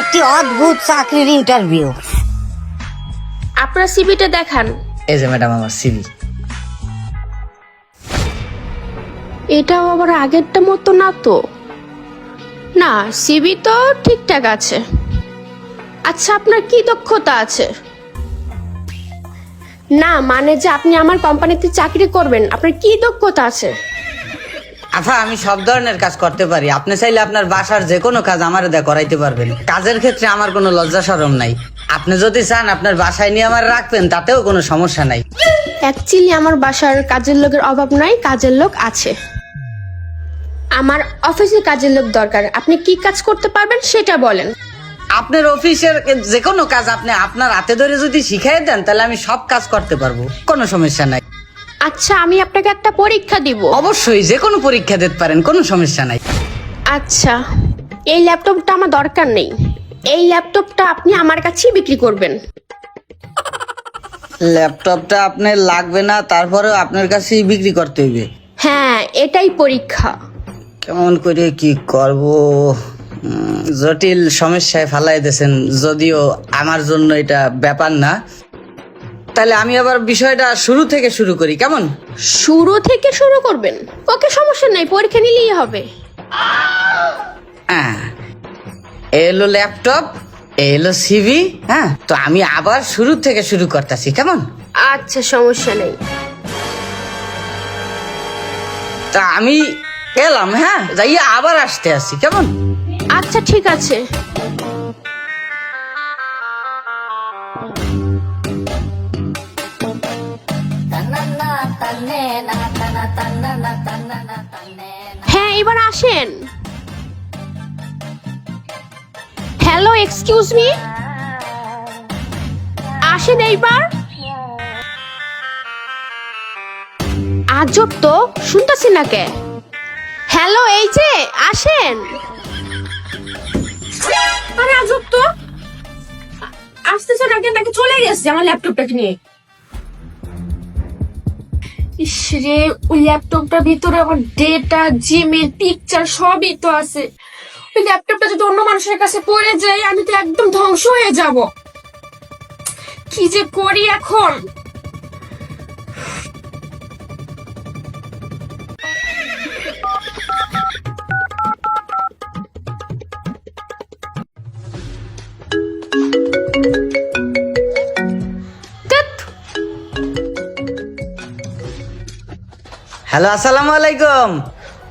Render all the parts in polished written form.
একটি অদ্ভুত চাকরির ইন্টারভিউ। আপনার সিভিটা দেখান। এই যে ম্যাডাম আমার সিভি। এটাও আবার আগেরটা মতো না তো? না, সিভি তো ঠিকঠাক আছে। আচ্ছা, আপনার কি দক্ষতা আছে? না, মানে যে আপনি আমার কোম্পানিতে চাকরি করবেন, আপনার কি দক্ষতা আছে? আফা আমি সব ধরনের কাজ করতে পারি, আপনি চাইলে আপনার বাসার যে কোনো কাজ আমার দিয়ে করাইতে পারবেন। কাজের ক্ষেত্রে আমার কোনো লজ্জা শরম নাই। আপনি যদি চান আপনার বাসায় নিয়ে আমার রাখবেন, তাতেও কোনো সমস্যা নাই। অ্যাকচুয়ালি আমার বাসার কাজের লোকের অভাব নাই, কাজের লোক আছে। আমার অফিসে কাজের লোক দরকার। আপনি কি কাজ করতে পারবেন সেটা বলেন। আপনার অফিসের যে কোনো কাজ আপনি আপনার হাতে ধরে যদি শিখাই দেন, তাহলে আমি সব কাজ করতে পারবো, কোনো সমস্যা নাই। আচ্ছা, আমি আপনাকে একটা পরীক্ষা দিব। অবশ্যই যে কোনো পরীক্ষা দিতে পারেন, কোনো সমস্যা নাই। আচ্ছা, এই ল্যাপটপটা আমার দরকার নেই। এই ল্যাপটপটা আপনি আমার কাছেই বিক্রি করবেন। ল্যাপটপটা আপনার লাগবে না, তারপরেও আপনার কাছেই বিক্রি করতে হইবে? হ্যাঁ, এটাই পরীক্ষা। কেমন করে কি করব, জটিল সমস্যায় ফালাই দিয়েছেন। যদিও আমার জন্য এটা ব্যাপার না, তাহলে আমি আবার বিষয়টা শুরু থেকে শুরু করি, কেমন? শুরু থেকে শুরু করবেন? ওকে, সমস্যা নাই, পরীক্ষা নিলেই হবে। হ্যাঁ, এলো ল্যাপটপ, এলো সিভি। হ্যাঁ, তো আমি আবার শুরু থেকে শুরু করতেছি, কেমন? আচ্ছা, সমস্যা নেই। তা আমি এলাম, হ্যাঁ, যাইয়া আবার আসতে আসি, কেমন? আচ্ছা, ঠিক আছে। হ্যাঁ, এবার আসেন। হ্যালো, এক্সকিউজ মি, আসেন এইবার। আজব তো, শুনতেছি না কে? হ্যালো, এই যে আসেন। আরে আজব তো, আসতেছে না কেন? নাকি চলে গেছে আমার ল্যাপটপটাকে নিয়ে? ইসরে, ওই ল্যাপটপটার ভিতরে আমার ডেটা, জিমেল, পিকচার সবই তো আছে। ওই ল্যাপটপটা যদি অন্য মানুষের কাছে পড়ে যায়, আমি তো একদম ধ্বংস হয়ে যাব। কি যে করি এখন? হ্যালো, আসসালামু আলাইকুম।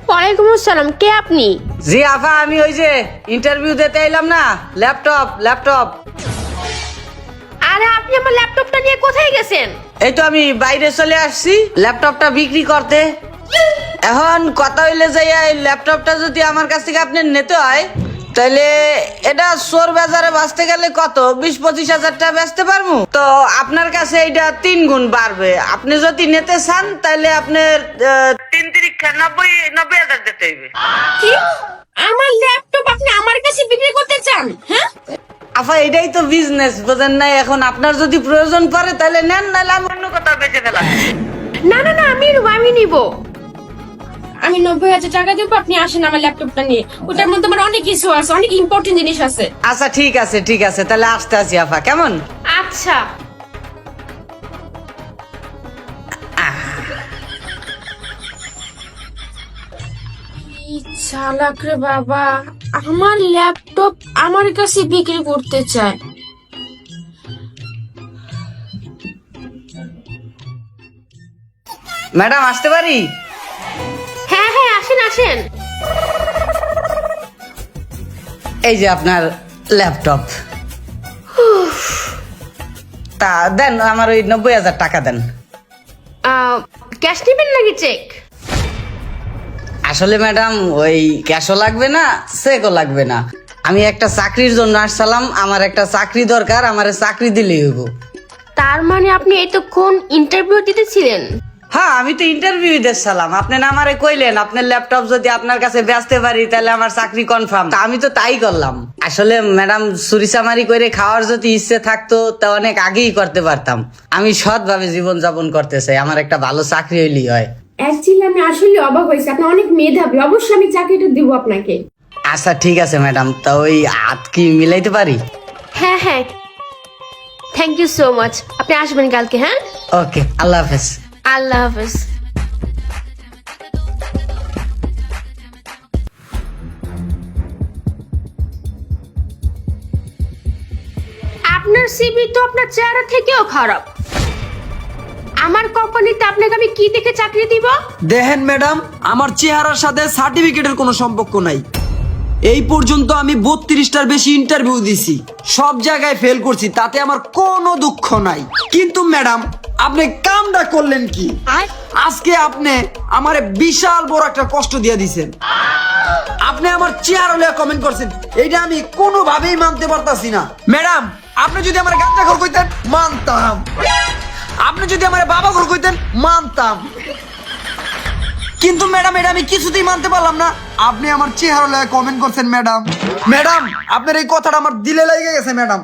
ওয়ালাইকুম আসসালাম, কে আপনি? জি আফা, আমি ওই যে ইন্টারভিউ দিতে এলাম না, ল্যাপটপ। আরে, আপনি আমার ল্যাপটপটা নিয়ে কোথায় গেছেন? এই তো আমি বাইরে চলে আসছি ল্যাপটপটা বিক্রি করতে। এখন কথা হইলে যে এই ল্যাপটপটা যদি আমার কাছ থেকে আপনি নিতে হয়, তাহলে এটা চোর বাজারে বেচতে গেলে কত 20-25 হাজার টাকা বেচতে পারবো। তো আপনার কাছে এইটা 3 গুণ বাড়বে। আপনি যদি নিতে চান, তাহলে আপনার 90 হাজার দিতে হইবে। কি? আমার ল্যাপটপ আপনি আমার কাছে বিক্রি করতে চান? হ্যাঁ আফা, এটাই তো বিজনেস, বুঝেন নাই? এখন আপনার যদি প্রয়োজন পড়ে তাহলে নেন, নাহলে আমি অন্য কোথাও বেচে ফেলাম। না না না, আমি নিব। আমি 90,000 টাকা দেবো, আপনি আসেন আমার ল্যাপটপটা নিয়ে। ওটার মধ্যে আমার অনেক কিছু আছে, অনেক ইম্পর্টেন্ট জিনিস আছে। আচ্ছা, ঠিক আছে, তাহলে আসতে আসি আফা, কেমন? আচ্ছা। চালাক রে বাবা, আমার ল্যাপটপ আমার কাছে বিক্রি করতে চায়। ম্যাডাম, আসতে পারি? হ্যাঁ হ্যাঁ, আসেন। এই যে আপনার ল্যাপটপ। তা দেন, আমার ওই 90,000 টাকা দেন। ক্যাশ নেবেন নাকি চেক? আসলে ম্যাডাম, ওই ক্যাশও লাগবে না, চেকও লাগবে না। আমি একটা চাকরির জন্য আসছিলাম, আমার একটা চাকরি দরকার, আমার চাকরি দিলেই হইব। তার মানে আপনি এতক্ষণ ইন্টারভিউ দিতেছিলেন? হ্যাঁ, আমি তো ইন্টারভিউ দিচ্ছিলাম। আপনি না আমারে কইলেন আপনার ল্যাপটপ যদি আপনার কাছে বেচতে পারি, তাহলে আমার চাকরি কনফার্ম। আমি তো তাই করলাম। আসলে ম্যাডাম, চুরিচামারি করে খাওয়ার যদি ইচ্ছে থাকতো, তা অনেক আগেই করতে পারতাম। আমি সৎভাবে জীবন যাপন করতে চাই, আমার একটা ভালো চাকরি হইলেই হয়। অ্যাকচুয়ালি আমি আসলে অবাক হয়েছি, আপনি অনেক মেধাবী, অবশ্যই আমি চাকরিটা দিব আপনাকে। আচ্ছা ঠিক আছে ম্যাডাম, তা ওই হাত কি মিলাইতে পারি? হ্যাঁ হ্যাঁ, থ্যাংক ইউ সো মাচ। আপনি আসবেন কালকে, হ্যাঁ? ওকে, আল্লাহ হাফেজ। আল্লাহ হাফেজ। আপনার সিভি তো আপনার চেহারা থেকেও খারাপ। আমার কোম্পানিতে আপনাকে আমি কি দেখে চাকরি দিব? দেখেন ম্যাডাম, আমার চেহারার সাথে সার্টিফিকেটের কোনো সম্পর্ক নাই। এই পর্যন্ত আমি 32টার বেশি ইন্টারভিউ দিছি, সব জায়গায় ফেল করছি, তাতে আমার কোনো দুঃখ নাই। কিন্তু ম্যাডাম, আপনি কামটা করলেন কি? আজকে আপনি আমারে বিশাল বড় একটা কষ্ট দিয়ে দিছেন। আপনি আমার চেহারা লইয়া কমেন্ট করছেন, এইটা আমি কোনোভাবেই মানতে পারতাছি না। ম্যাডাম, আপনি যদি আমার গাঁজা খোর কইতেন মানতাম, আপনি যদি আমার বাবা খোর কইতেন মানতাম, কিন্তু ম্যাডাম এটা আমি কিছুতেই মানতে পারলাম না। আপনি আমার চেহারা লয়ে কমেন্ট করছেন ম্যাডাম। ম্যাডাম, আপনার এই কথাটা আমার দিলে লেগে গেছে ম্যাডাম।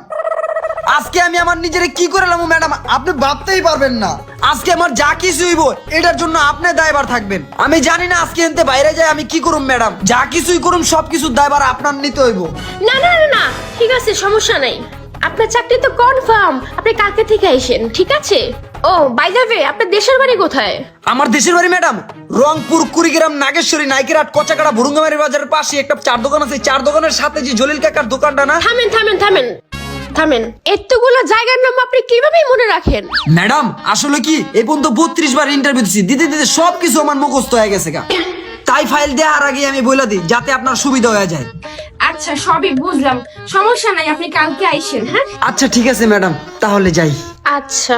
আজকে আমি আমার নিজেরে কি করে লামু ম্যাডাম, আপনি ভাবতেই পারবেন না। আজকে আমার যা কিছু হইব এটার জন্য আপনি দায়ভার থাকবেন। আমি জানি না আজকে এনতে বাইরে যাই আমি কি করুম ম্যাডাম, যা কিছুই করুম সবকিছুর দায়ভার আপনার নিতে হইব। না না না না, ঠিক আছে, সমস্যা নাই। আপনার চাকরি তো কনফার্ম। আপনি কালকে থেকে আইসেন, ঠিক আছে? ও বাই দ্য ওয়ে, আপনার দেশের বাড়ি কোথায়? আমার দেশের বাড়ি ম্যাডাম রংপুর, কুড়িগ্রাম, নাগেশ্বরী, নাইকেরহাট, কচাকাড়া, ভুরুঙ্গামারি বাজারের পাশে একটা চার দোকান আছে। চার দোকানের সাথে যে জলিল কাকার দোকানটা না। থামেন থামেন থামেন থামেন, এতগুলো জায়গার নাম আপনি কিভাবে মনে রাখেন? ম্যাডাম আসলে কি, এই পর্যন্ত 32 বার ইন্টারভিউ দিচ্ছি, দিতে দিতে সবকিছু আমার মুখস্থ হয়ে গেছে গা। তাই ফাইল দেওয়ার আগে আমি বলে দিই যাতে আপনার সুবিধা হয়ে যায়। আচ্ছা, সবই বুঝলাম, সমস্যা নাই, আপনি কালকে আইসেন, হ্যাঁ? আচ্ছা ঠিক আছে ম্যাডাম, তাহলে যাই। আচ্ছা,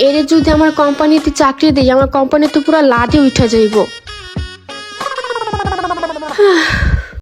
এরে যদি আমার কোম্পানিতে চাকরি দেই, আমার কোম্পানি তো পুরো লাটে উঠে যাইব।